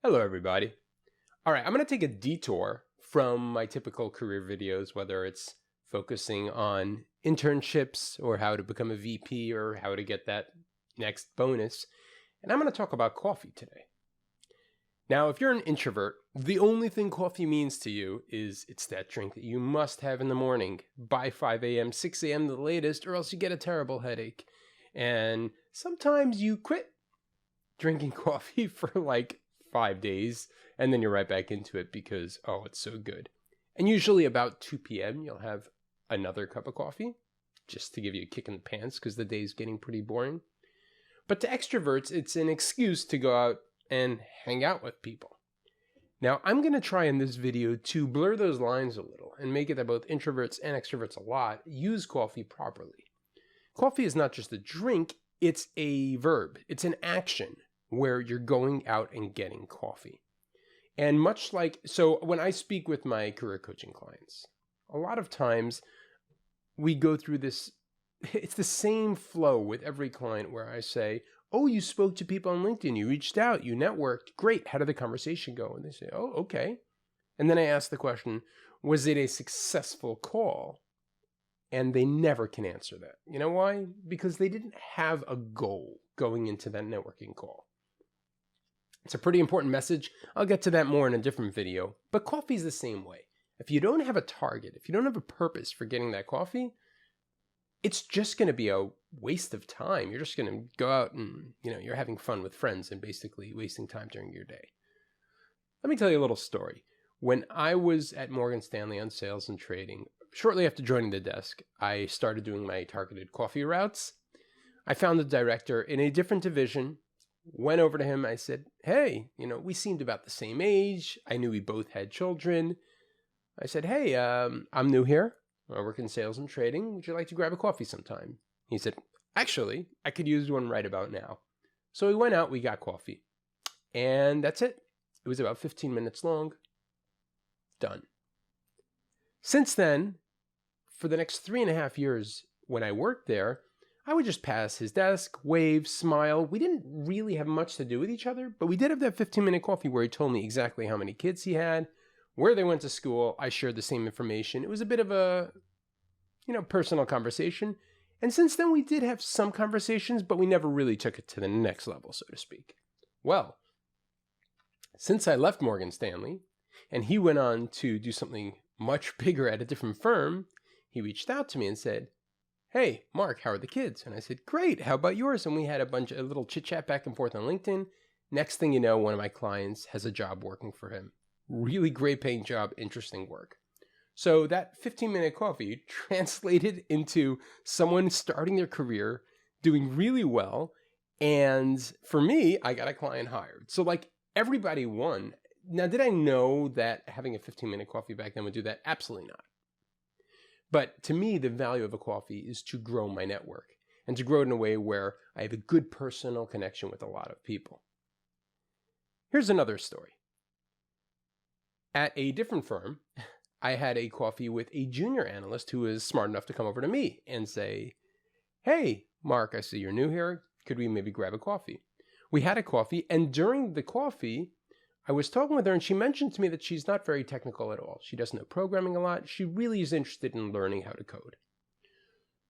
Hello, everybody. All right, I'm going to take a detour from my typical career videos, whether it's focusing on internships or how to become a VP or how to get that next bonus. And I'm going to talk about coffee today. Now, if you're an introvert, the only thing coffee means to you is it's that drink that you must have in the morning by 5 a.m., 6 a.m. the latest, or else you get a terrible headache. And sometimes you quit drinking coffee for like 5 days, and then you're right back into it because, oh, it's so good. And usually about 2 p.m., you'll have another cup of coffee just to give you a kick in the pants because the day's getting pretty boring. But to extroverts, it's an excuse to go out and hang out with people. Now, I'm going to try in this video to blur those lines a little and make it that both introverts and extroverts a lot use coffee properly. Coffee is not just a drink, it's a verb. It's an action where you're going out and getting coffee. And much like, so when I speak with my career coaching clients, a lot of times we go through this, it's the same flow with every client where I say, oh, you spoke to people on LinkedIn, you reached out, you networked, great, how did the conversation go? And they say, oh, okay. And then I ask the question, was it a successful call? And they never can answer that. You know why? Because they didn't have a goal going into that networking call. It's a pretty important message. I'll get to that more in a different video. But coffee is the same way. If you don't have a target, if you don't have a purpose for getting that coffee, it's just going to be a waste of time. You're just going to go out and, you're having fun with friends and basically wasting time during your day. Let me tell you a little story. When I was at Morgan Stanley on sales and trading, shortly after joining the desk, I started doing my targeted coffee routes. I found the director in a different division, went over to him. I said, hey, we seemed about the same age. I knew we both had children. I said, hey, I'm new here. I work in sales and trading. Would you like to grab a coffee sometime? He said, actually, I could use one right about now. So we went out, we got coffee. And that's it. It was about 15 minutes long. Done. Since then, for the next 3.5 years when I worked there, I would just pass his desk, wave, smile. We didn't really have much to do with each other, but we did have that 15-minute coffee where he told me exactly how many kids he had, where they went to school. I shared the same information. It was a bit of a, personal conversation. And since then, we did have some conversations, but we never really took it to the next level, so to speak. Well, since I left Morgan Stanley, and he went on to do something much bigger at a different firm, he reached out to me and said, hey, Mark, how are the kids? And I said, great, how about yours? And we had a little chit-chat back and forth on LinkedIn. Next thing you know, one of my clients has a job working for him. Really great paying job, interesting work. So that 15-minute coffee translated into someone starting their career, doing really well. And for me, I got a client hired. So like everybody won. Now, did I know that having a 15-minute coffee back then would do that? Absolutely not. But to me, the value of a coffee is to grow my network and to grow it in a way where I have a good personal connection with a lot of people. Here's another story. At a different firm, I had a coffee with a junior analyst who was smart enough to come over to me and say, hey, Mark, I see you're new here. Could we maybe grab a coffee? We had a coffee, and during the coffee, I was talking with her, and she mentioned to me that she's not very technical at all. She doesn't know programming a lot. She really is interested in learning how to code.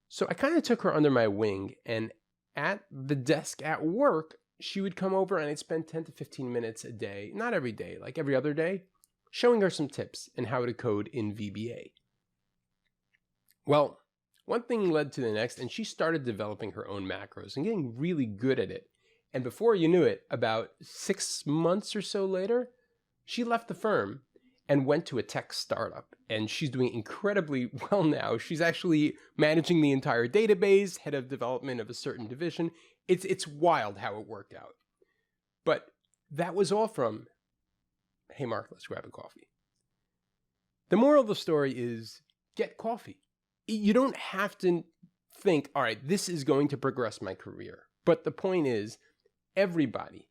So I kind of took her under my wing, and at the desk at work, she would come over and I'd spend 10 to 15 minutes a day, not every day, like every other day, showing her some tips on how to code in VBA. Well, one thing led to the next, and she started developing her own macros and getting really good at it. And before you knew it, about 6 months or so later, she left the firm and went to a tech startup. And she's doing incredibly well now. She's actually managing the entire database, head of development of a certain division. It's wild how it worked out. But that was all from, hey, Mark, let's grab a coffee. The moral of the story is get coffee. You don't have to think, all right, this is going to progress my career. But the point is, everybody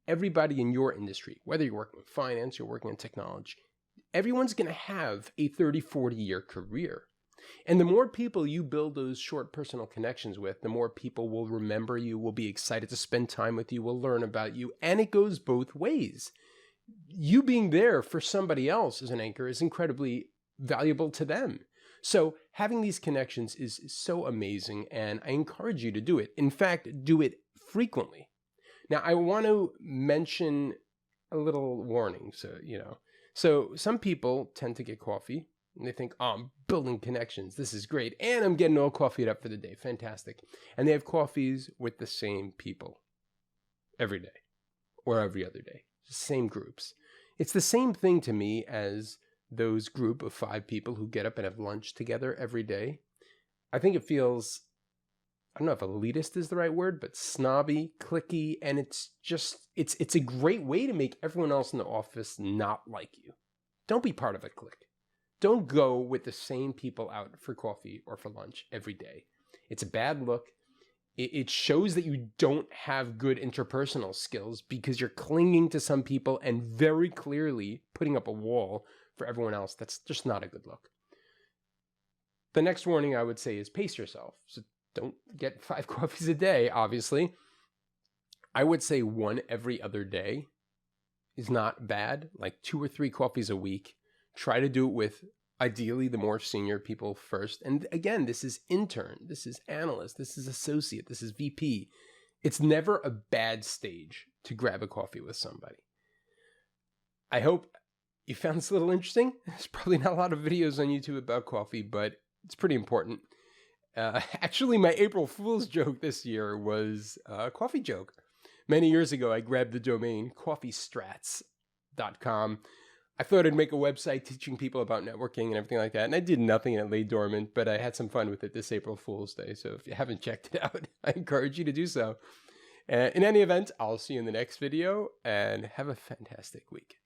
in your industry, whether you're working in finance, you're working in technology, everyone's going to have a 30, 40-year career. And the more people you build those short personal connections with, the more people will remember you, will be excited to spend time with you, will learn about you. And it goes both ways. you being there for somebody else as an anchor is incredibly valuable to them. So having these connections is so amazing, and I encourage you to do it. In fact, do it frequently. Now, I want to mention a little warning. So some people tend to get coffee and they think, oh, I'm building connections. This is great. And I'm getting all coffeeed up for the day. Fantastic. And they have coffees with the same people every day or every other day. Same groups. It's the same thing to me as those group of 5 people who get up and have lunch together every day. I think it feels, I don't know if elitist is the right word, but snobby, cliquey, and it's a great way to make everyone else in the office not like you. Don't be part of a clique. Don't go with the same people out for coffee or for lunch every day. It's a bad look. It shows that you don't have good interpersonal skills because you're clinging to some people and very clearly putting up a wall for everyone else. That's just not a good look. The next warning I would say is pace yourself. So don't get 5 coffees a day, obviously. I would say 1 every other day is not bad, like 2 or 3 coffees a week. Try to do it with, ideally, the more senior people first. And again, this is intern, this is analyst, this is associate, this is VP. It's never a bad stage to grab a coffee with somebody. I hope you found this a little interesting. There's probably not a lot of videos on YouTube about coffee, but it's pretty important. Actually, my April Fool's joke this year was a coffee joke. Many years ago, I grabbed the domain coffeestrats.com. I thought I'd make a website teaching people about networking and everything like that, and I did nothing and it lay dormant, but I had some fun with it this April Fool's Day, so if you haven't checked it out, I encourage you to do so. In any event, I'll see you in the next video, and have a fantastic week.